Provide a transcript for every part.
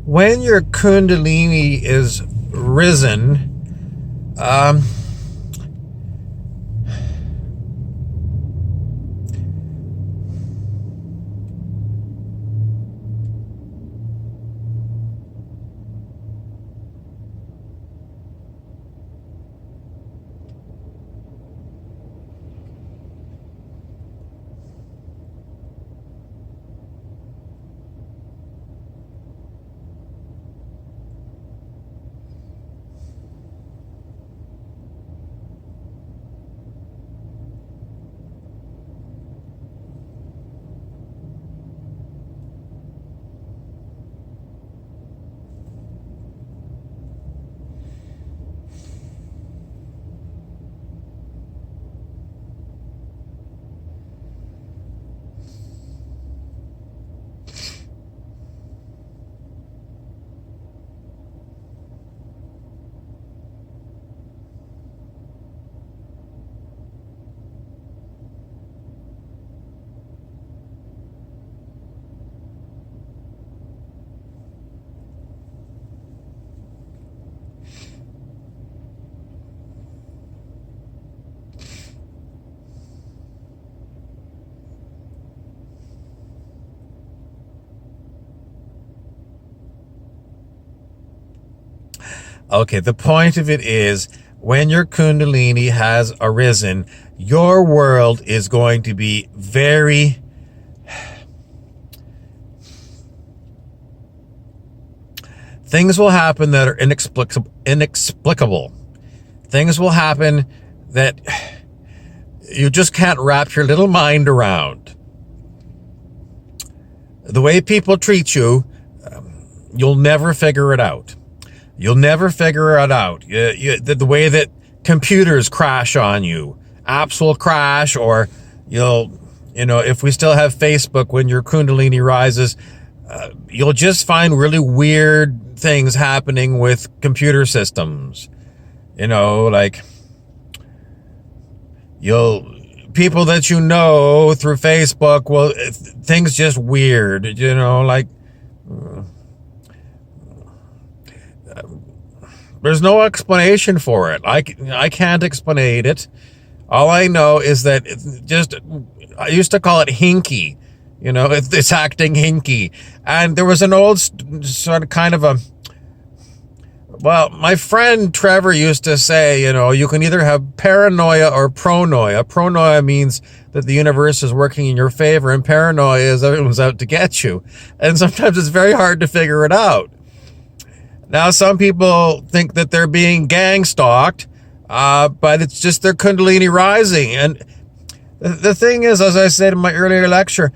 when your Kundalini is risen, okay, the point of it is, when your Kundalini has arisen, your world is going to be very... Things will happen that are inexplicable. Things will happen that you just can't wrap your little mind around. The way people treat you, you'll never figure it out. You'll never figure it out. The way that computers crash on you, apps will crash, or if we still have Facebook when your Kundalini rises, you'll just find really weird things happening with computer systems. Like people that you know through Facebook, well, things just weird, like there's no explanation for it. I can't explain it. All I know is that I used to call it hinky. It's acting hinky. And there was an old sort of kind of my friend Trevor used to say, you can either have paranoia or pronoia. Pronoia means that the universe is working in your favor, and paranoia is everyone's out to get you. And sometimes it's very hard to figure it out. Now, some people think that they're being gang stalked, but it's just their Kundalini rising. And the thing is, as I said in my earlier lecture,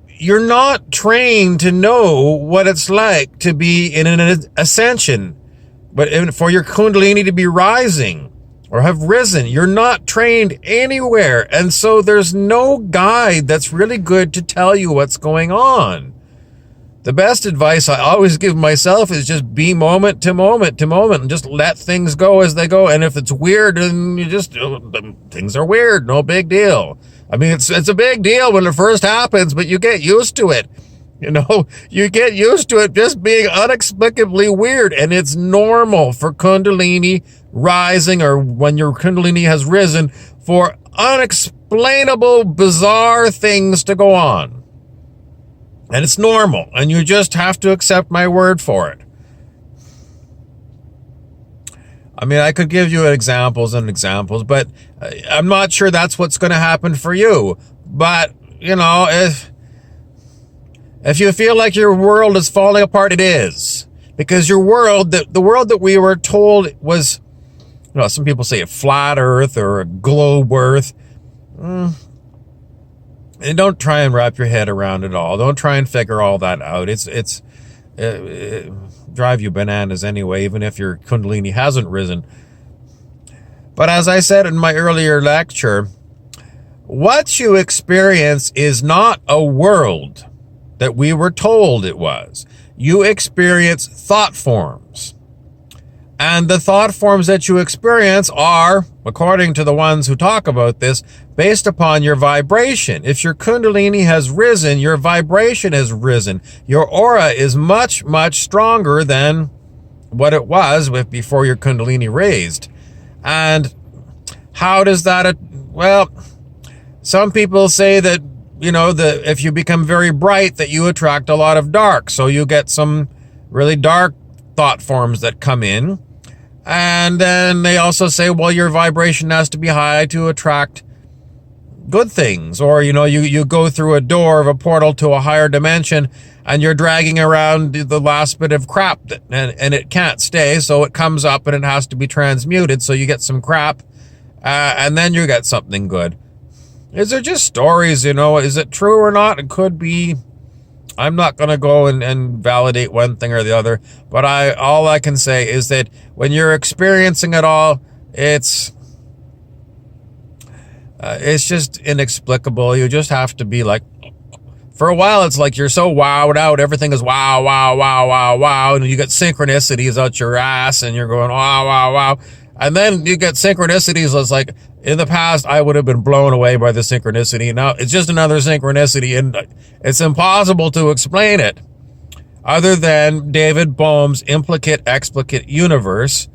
you're not trained to know what it's like to be in an ascension, but for your Kundalini to be rising or have risen, you're not trained anywhere. And so there's no guide that's really good to tell you what's going on. The best advice I always give myself is just be moment to moment to moment and just let things go as they go. And if it's weird, then things are weird, no big deal. I mean, it's a big deal when it first happens, but you get used to it. You get used to it just being inexplicably weird, and it's normal for Kundalini rising, or when your Kundalini has risen, for unexplainable, bizarre things to go on. And it's normal, and you just have to accept my word for it. I mean, I could give you examples, but I'm not sure that's what's going to happen for you. But, if you feel like your world is falling apart, it is. Because your world, the world that we were told was, some people say a flat earth or a globe earth. And don't try and wrap your head around it all. Don't try and figure all that out. It drive you bananas anyway, even if your Kundalini hasn't risen. But as I said in my earlier lecture, what you experience is not a world that we were told it was. You experience thought forms. And the thought forms that you experience are, according to the ones who talk about this, based upon your vibration. If your Kundalini has risen, your vibration has risen. Your aura is much, much stronger than what it was before your Kundalini raised. And how does that, well, some people say that, if you become very bright, that you attract a lot of dark. So you get some really dark thought forms that come in. And then they also say, well, your vibration has to be high to attract good things. Or, you go through a door of a portal to a higher dimension and you're dragging around the last bit of crap and it can't stay. So it comes up and it has to be transmuted. So you get some crap and then you get something good. Is there just stories, is it true or not? It could be. I'm not going to go and validate one thing or the other, but all I can say is that when you're experiencing it all, it's just inexplicable. You just have to be like, for a while, it's like you're so wowed out. Everything is wow, wow, wow, wow, wow. And you get synchronicities out your ass and you're going, wow, wow, wow. And then you get synchronicities that's like, in the past, I would have been blown away by the synchronicity. Now it's just another synchronicity, and it's impossible to explain it other than David Bohm's implicate-explicate universe,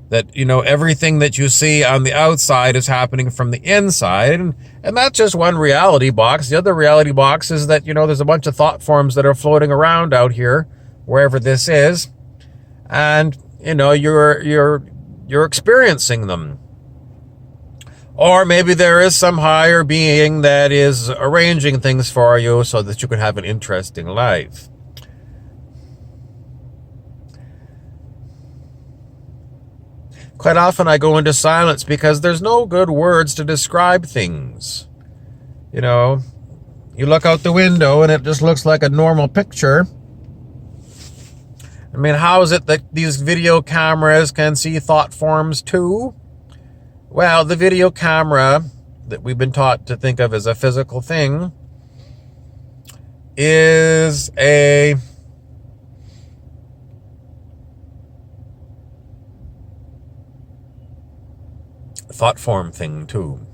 that, everything that you see on the outside is happening from the inside. And that's just one reality box. The other reality box is that, there's a bunch of thought forms that are floating around out here, wherever this is. And, you're experiencing them. Or maybe there is some higher being that is arranging things for you so that you can have an interesting life. Quite often I go into silence because there's no good words to describe things. You look out the window and it just looks like a normal picture. I mean, how is it that these video cameras can see thought forms too? Well, the video camera that we've been taught to think of as a physical thing is a thought form thing too.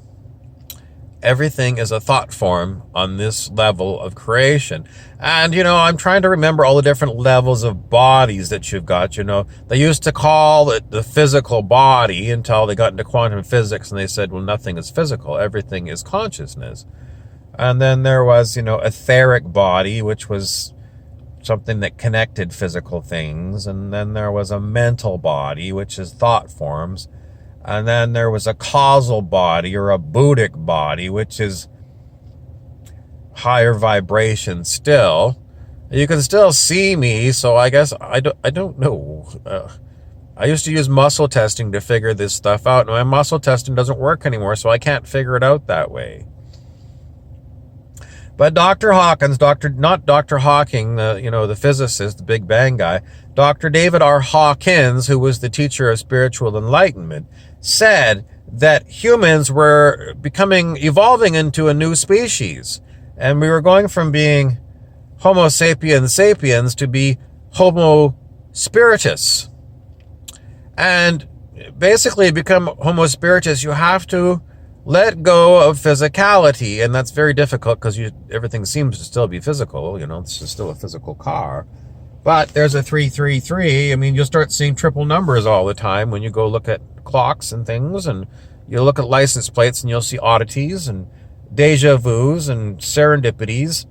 Everything is a thought form on this level of creation. And, I'm trying to remember all the different levels of bodies that you've got. They used to call it the physical body until they got into quantum physics and they said, well, nothing is physical. Everything is consciousness. And then there was, etheric body, which was something that connected physical things. And then there was a mental body, which is thought forms. And then there was a causal body or a Buddhic body, which is higher vibration still. You can still see me, so I guess I don't know. I used to use muscle testing to figure this stuff out. My muscle testing doesn't work anymore, so I can't figure it out that way. But Dr. Hawkins, not Dr. Hawking, the physicist, the Big Bang guy, Dr. David R. Hawkins, who was the teacher of spiritual enlightenment, said that humans were evolving into a new species. And we were going from being Homo sapiens sapiens to be Homo spiritus. And basically, to become Homo spiritus, you have to let go of physicality, and that's very difficult because everything seems to still be physical. This is still a physical car. But there's a 333. I mean, you'll start seeing triple numbers all the time when you go look at clocks and things, and you look at license plates and you'll see oddities and deja vus and serendipities.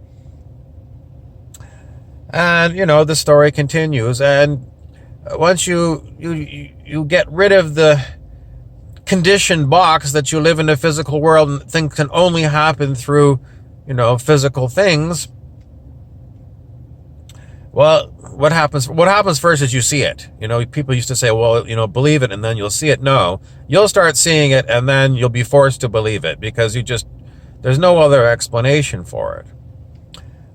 And, the story continues. And once you get rid of the conditioned box that you live in a physical world and things can only happen through, physical things. Well, what happens first is you see it. People used to say, well, believe it and then you'll see it. No, you'll start seeing it and then you'll be forced to believe it because there's no other explanation for it.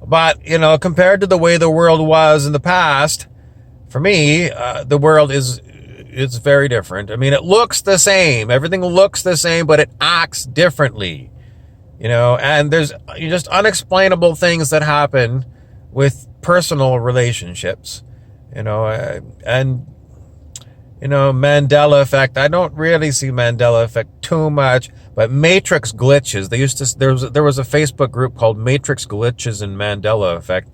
But, compared to the way the world was in the past, for me, the world it's very different. I mean, it looks the same. Everything looks the same, but it acts differently. And there's just unexplainable things that happen with personal relationships, and Mandela effect. I don't really see Mandela effect too much, but matrix glitches. There was a Facebook group called Matrix Glitches and Mandela Effect,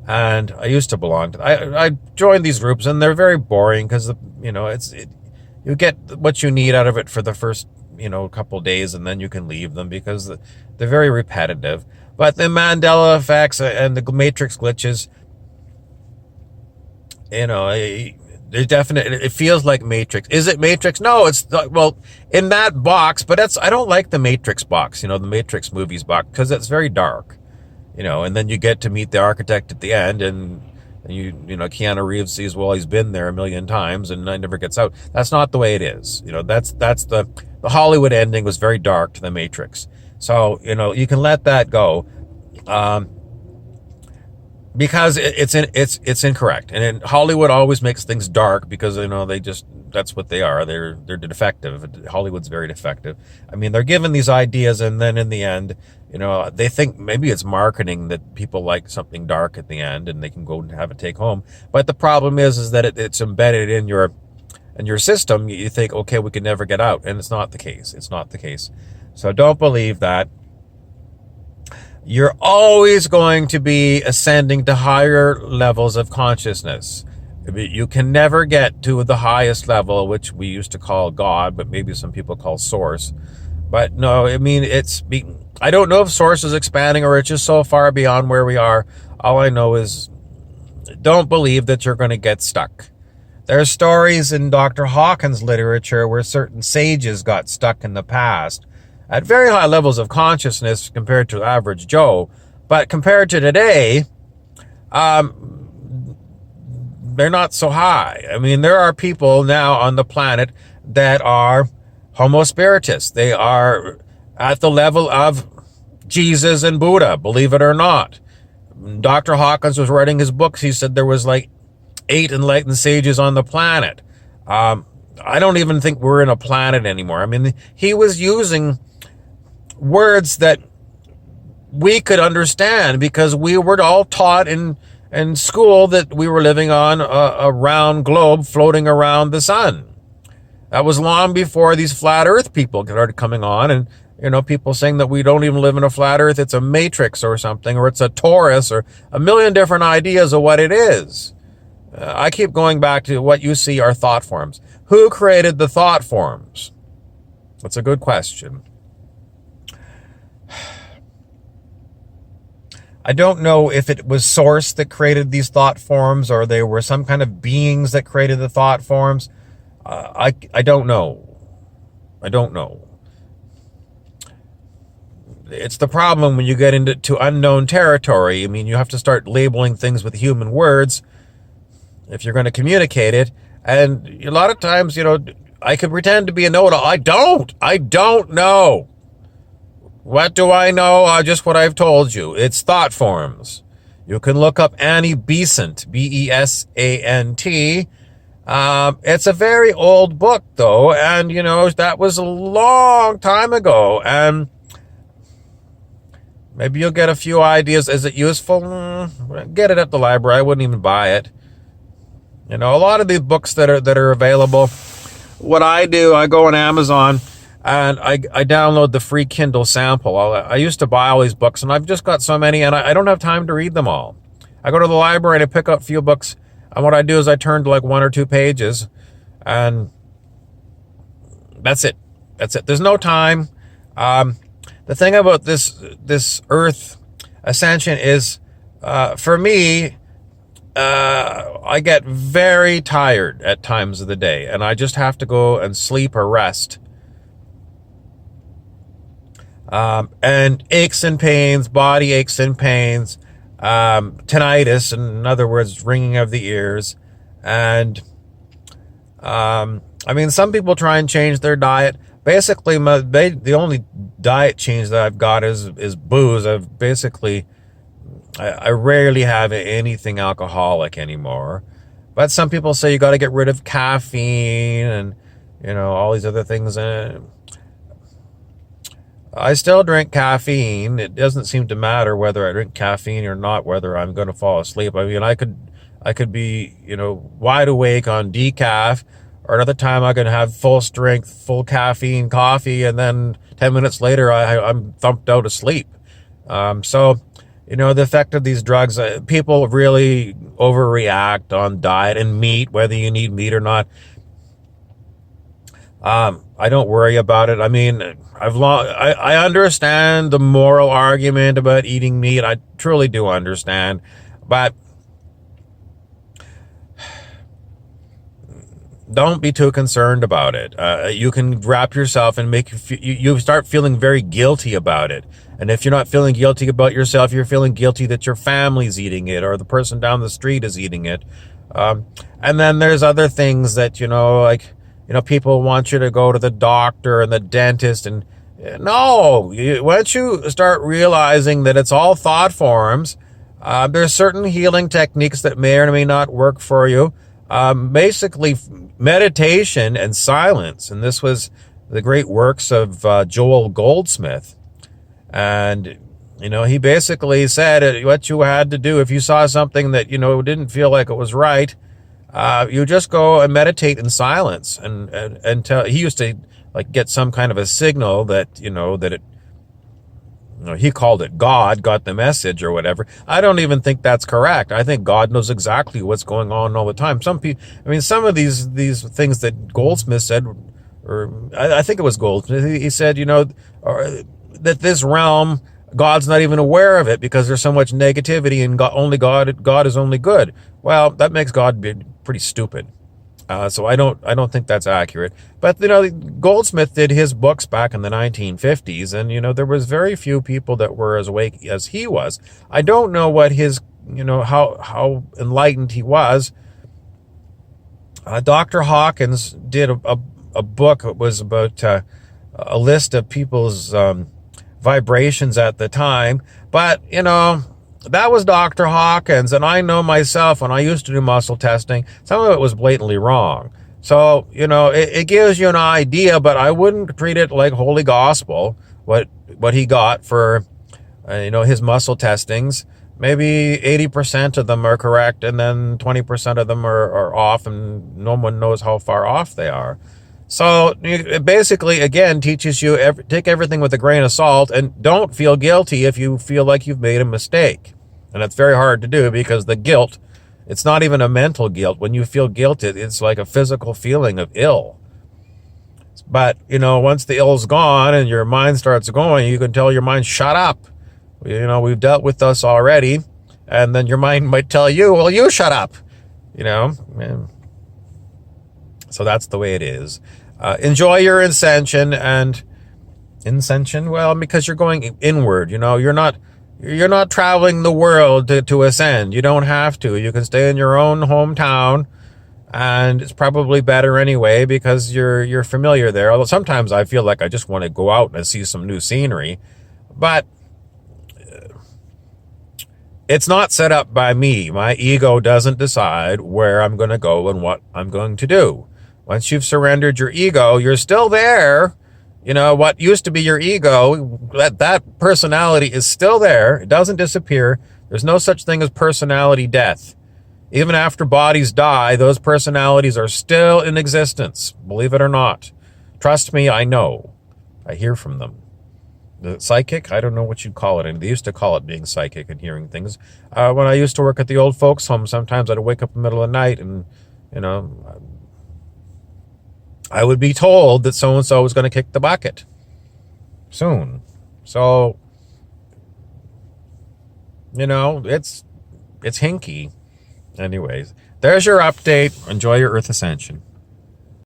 and I used to belong to. I joined these groups, and they're very boring because you get what you need out of it for the first couple days, and then you can leave them because they're very repetitive. But the Mandela effects and the matrix glitches, it feels like Matrix. Is it Matrix? No, it's not, well, in that box, but I don't like the Matrix box, the Matrix movies box, because it's very dark, and then you get to meet the architect at the end, and Keanu Reeves sees, well, he's been there a million times and never gets out. That's not the way it is. That's the Hollywood ending was very dark to the Matrix. So, you can let that go. Because it's incorrect, and Hollywood always makes things dark because that's what they are. They're defective. Hollywood's very defective. I mean, they're given these ideas, and then in the end, they think maybe it's marketing that people like something dark at the end, and they can go and have it take home. But the problem is that it's embedded in your system. You think, okay, we can never get out, and it's not the case. It's not the case. So don't believe that. You're always going to be ascending to higher levels of consciousness. You can never get to the highest level, which we used to call God, but maybe some people call Source. But no, I mean, I don't know if Source is expanding or it's just so far beyond where we are. All I know is don't believe that you're going to get stuck. There are stories in Dr. Hawkins' literature where certain sages got stuck in the past at very high levels of consciousness compared to average Joe. But compared to today, they're not so high. I mean, there are people now on the planet that are Homo spiritus. They are at the level of Jesus and Buddha, believe it or not. Dr. Hawkins was writing his books. He said there was like 8 enlightened sages on the planet. I don't even think we're in a planet anymore. I mean, he was using words that we could understand because we were all taught in school that we were living on a round globe floating around the sun. That was long before these flat earth people started coming on, and people saying that we don't even live in a flat earth, it's a matrix or something, or it's a torus, or a million different ideas of what it is. I keep going back to what you see are thought forms. Who created the thought forms? That's a good question. I don't know if it was Source that created these thought forms or they were some kind of beings that created the thought forms. I don't know. I don't know. It's the problem when you get into unknown territory. I mean, you have to start labeling things with human words if you're going to communicate it. And a lot of times, I could pretend to be a know-it-all. I don't know. What do I know? Just what I've told you. It's thought forms. You can look up Annie Besant, Besant. It's a very old book, though, and, that was a long time ago, and maybe you'll get a few ideas. Is it useful? Get it at the library. I wouldn't even buy it. A lot of these books that are available, what I do, I go on Amazon, and I download the free Kindle sample. I used to buy all these books, and I've just got so many, and I don't have time to read them all. I go to the library, and I pick up a few books, and what I do is I turn to like 1 or 2 pages, and that's it. That's it. There's no time. The thing about this Earth ascension is, for me, I get very tired at times of the day, and I just have to go and sleep or rest. And aches and pains, body aches and pains, tinnitus, in other words, ringing of the ears. And, some people try and change their diet. Basically, the only diet change that I've got is booze. I rarely have anything alcoholic anymore. But some people say you got to get rid of caffeine and, all these other things. I still drink caffeine. It doesn't seem to matter whether I drink caffeine or not, whether I'm going to fall asleep. I could be, wide awake on decaf, or another time I can have full strength, full caffeine coffee, and then 10 minutes later I'm thumped out asleep. So, the effect of these drugs, people really overreact on diet and meat, whether you need meat or not. I don't worry about it. I mean, I understand the moral argument about eating meat. I truly do understand, but don't be too concerned about it. You can wrap yourself and make you start feeling very guilty about it. And if you're not feeling guilty about yourself, you're feeling guilty that your family's eating it or the person down the street is eating it. And then there's other things that, people want you to go to the doctor and the dentist. And no, once you start realizing that it's all thought forms, there's certain healing techniques that may or may not work for you. Basically, meditation and silence. And this was the great works of Joel Goldsmith. And, he basically said what you had to do if you saw something that, didn't feel like it was right. You just go and meditate in silence and tell. He used to get some kind of a signal that, that it, he called it God got the message or whatever. I don't even think that's correct. I think God knows exactly what's going on all the time. Some people, some of these things that Goldsmith said, or I think it was Goldsmith, he said, that this realm, God's not even aware of it because there's so much negativity and God is only good. Well, that makes God be pretty stupid. So I don't think that's accurate. But, Goldsmith did his books back in the 1950s, and, there was very few people that were as awake as he was. I don't know what his, how enlightened he was. Dr. Hawkins did a book. It was about a list of people's vibrations at the time. But, that was Dr. Hawkins, and I know myself when I used to do muscle testing, some of it was blatantly wrong. So, it gives you an idea, but I wouldn't treat it like holy gospel, what he got for, his muscle testings. Maybe 80% of them are correct, and then 20% of them are off, and no one knows how far off they are. So it basically, again, teaches you take everything with a grain of salt and don't feel guilty if you feel like you've made a mistake. And it's very hard to do because the guilt, it's not even a mental guilt. When you feel guilt, it's like a physical feeling of ill. But, once the ill's gone and your mind starts going, you can tell your mind, shut up. We've dealt with this already. And then your mind might tell you, well, you shut up. So that's the way it is. Enjoy your ascension well, because you're going inward. You're not traveling the world to ascend. You don't have to. You can stay in your own hometown, and it's probably better anyway because you're familiar there. Although sometimes I feel like I just want to go out and see some new scenery, but it's not set up by me. My ego doesn't decide where I'm going to go and what I'm going to do. Once you've surrendered your ego, you're still there. What used to be your ego, that personality is still there. It doesn't disappear. There's no such thing as personality death. Even after bodies die, those personalities are still in existence, believe it or not. Trust me, I know. I hear from them. The psychic, I don't know what you'd call it. And they used to call it being psychic and hearing things. When I used to work at the old folks' home, sometimes I'd wake up in the middle of the night and, I would be told that so-and-so was going to kick the bucket soon. So, it's hinky. Anyways, there's your update. Enjoy your Earth Ascension.